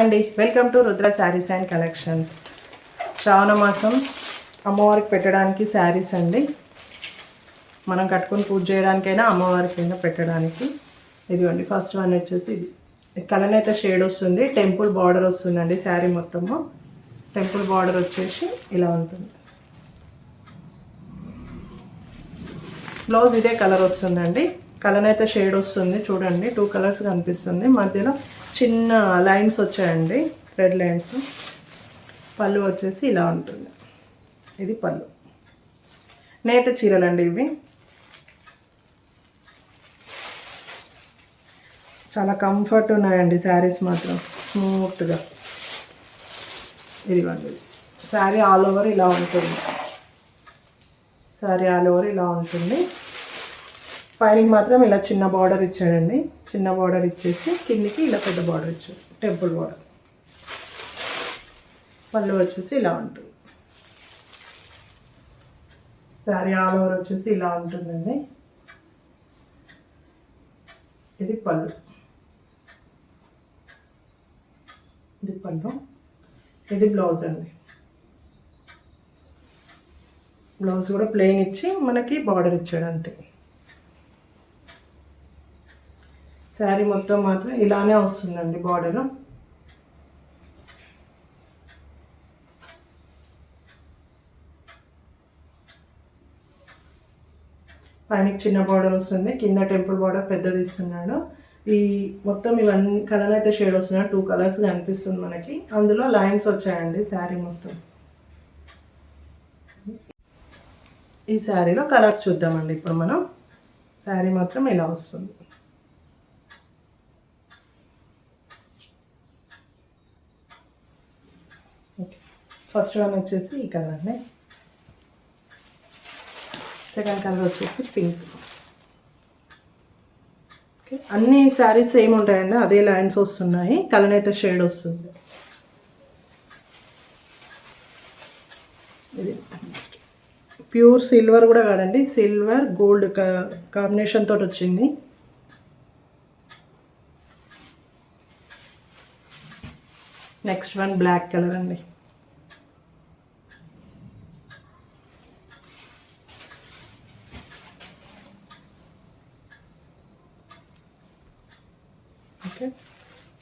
అండి welcome to Rudra Sarees and collections. శ్రావణ మాసం అమ్మవారికి పెట్టడానికి శారీస్ అండి. మనం కట్టుకొని పూజ చేయడానికైనా అమ్మవారికైనా పెట్టడానికి. ఇదిగోండి ఫస్ట్ వన్ వచ్చేసి ఇది కలనేత షేడ్ వస్తుంది, టెంపుల్ బార్డర్ వస్తుందండి. శారీ మొత్తము టెంపుల్ బార్డర్ వచ్చేసి ఇలా ఉంటుంది. బ్లౌజ్ ఇదే కలర్ వస్తుందండి. కలనైతే షేడ్ వస్తుంది చూడండి, 2 కలర్స్ కనిపిస్తుంది. మధ్యలో చిన్న లైన్స్ వచ్చాయండి, రెడ్ లైన్స్. పళ్ళు వచ్చేసి ఇలా ఉంటుంది. ఇది పళ్ళు. నేత చీరలండి ఇవి. చాలా కంఫర్ట్ ఉన్నాయండి శారీస్ మాత్రం, స్మూత్గా. ఇదిగోండి శారీ ఆల్ ఓవర్ ఇలా ఉంటుంది. శారీ ఆల్ ఓవర్ ఇలా ఉంటుంది. పైనకి మాత్రం ఇలా చిన్న బార్డర్ ఇచ్చాడండి. చిన్న బార్డర్ ఇచ్చేసి కిందికి ఇలా పెద్ద బార్డర్ ఇచ్చాడు, టెంపుల్ బార్డర్. పళ్ళు వచ్చేసి ఇలా ఉంటుంది. శారీ ఆల్ ఓవర్ వచ్చేసి ఇలా ఉంటుందండి. ఇది పళ్ళు. ఇది పళ్ళు. ఇది బ్లౌజ్ అండి. బ్లౌజ్ కూడా ప్లెయిన్ ఇచ్చి మనకి బార్డర్ ఇచ్చాడు అంతే. శారీ మొత్తం మాత్రం ఇలానే వస్తుందండి బార్డరు. పైనకి చిన్న బార్డర్ వస్తుంది, కింద టెంపుల్ బార్డర్ పెద్దది ఇస్తున్నాడు. ఈ మొత్తం ఇవన్నీ కలర్ అయితే షేడ్ వస్తున్నాయి, 2 కలర్స్ కనిపిస్తుంది మనకి. అందులో లైన్స్ వచ్చాయండి శారీ మొత్తం. ఈ శారీలో కలర్స్ చూద్దామండి ఇప్పుడు మనం. శారీ మాత్రం ఇలా వస్తుంది. ఫస్ట్ వన్ వచ్చేసి ఈ కలర్ అండి. సెకండ్ కలర్ వచ్చేసి పింక్. ఓకే, అన్ని శారీస్ సేమ్ ఉంటాయండి, అదే లైన్స్ వస్తున్నాయి. కలర్ అయితే షేడ్ వస్తుంది. ఇది ప్యూర్ సిల్వర్ కూడా కాదండి, సిల్వర్ గోల్డ్ కాంబినేషన్ తోటి వచ్చింది. నెక్స్ట్ వన్ బ్లాక్ కలర్ అండి. ఓకే,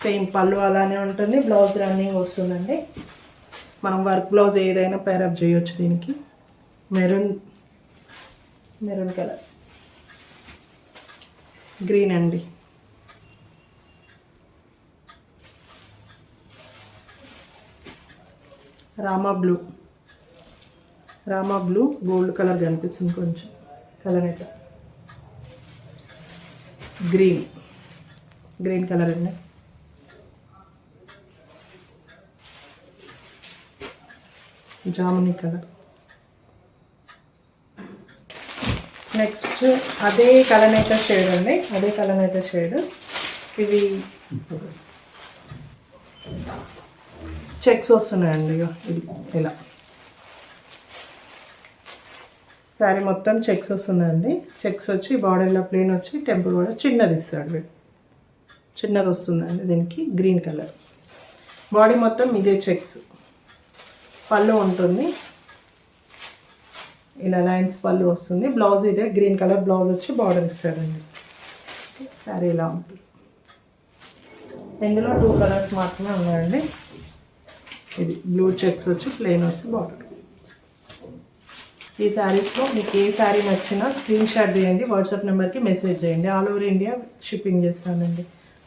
సేమ్ పళ్ళు అలానే ఉంటుంది. బ్లౌజ్ రన్నింగ్ వస్తుందండి. మనం వర్క్ బ్లౌజ్ ఏదైనా పేరప్ చేయొచ్చు దీనికి. మెరూన్ కలర్, గ్రీన్ అండి. రామా బ్లూ గోల్డ్ కలర్ కనిపిస్తుంది కొంచెం. కలర్ అయితే గ్రీన్ కలర్ అండి. జాముని కలర్. నెక్స్ట్ అదే కలనేత షేడ్ అండి, అదే కలనేత షేడ్. ఇవి చెక్స్ వస్తున్నాయండి. ఇది ఇలా శారీ మొత్తం చెక్స్ వస్తుందండి. చెక్స్ వచ్చి బార్డర్లో ప్లేన్ వచ్చి టెంపుల్ బార్డర్ చిన్నది ఇస్తాడు, చిన్నది వస్తుందండి దీనికి. గ్రీన్ కలర్ బాడీ మొత్తం ఇదే చెక్స్. పళ్ళు ఉంటుంది ఇలా లైన్స్ పళ్ళు వస్తుంది. బ్లౌజ్ ఇదే గ్రీన్ కలర్ బ్లౌజ్ వచ్చి బార్డర్ ఇస్తాడండి. శారీ ఇలా ఉంటుంది. ఇందులో 2 కలర్స్ మాత్రమే ఉన్నాయండి. ఇది బ్లూ చెక్స్ వచ్చి ప్లెయిన్ వచ్చి బార్డర్. ఈ శారీస్లో మీకు ఏ శారీ నచ్చినా స్క్రీన్ షాట్ తీయండి, వాట్సాప్ నెంబర్కి మెసేజ్ చేయండి. ఆల్ ఓవర్ ఇండియా షిప్పింగ్ చేస్తానండి.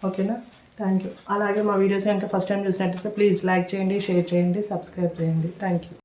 ఓకేనా, థ్యాంక్ యూ. అలాగే మా వీడియోస్ కనుక ఫస్ట్ టైం చూసినట్టయితే ప్లీజ్ లైక్ చేయండి, షేర్ చేయండి, సబ్స్క్రైబ్ చేయండి. Thank you.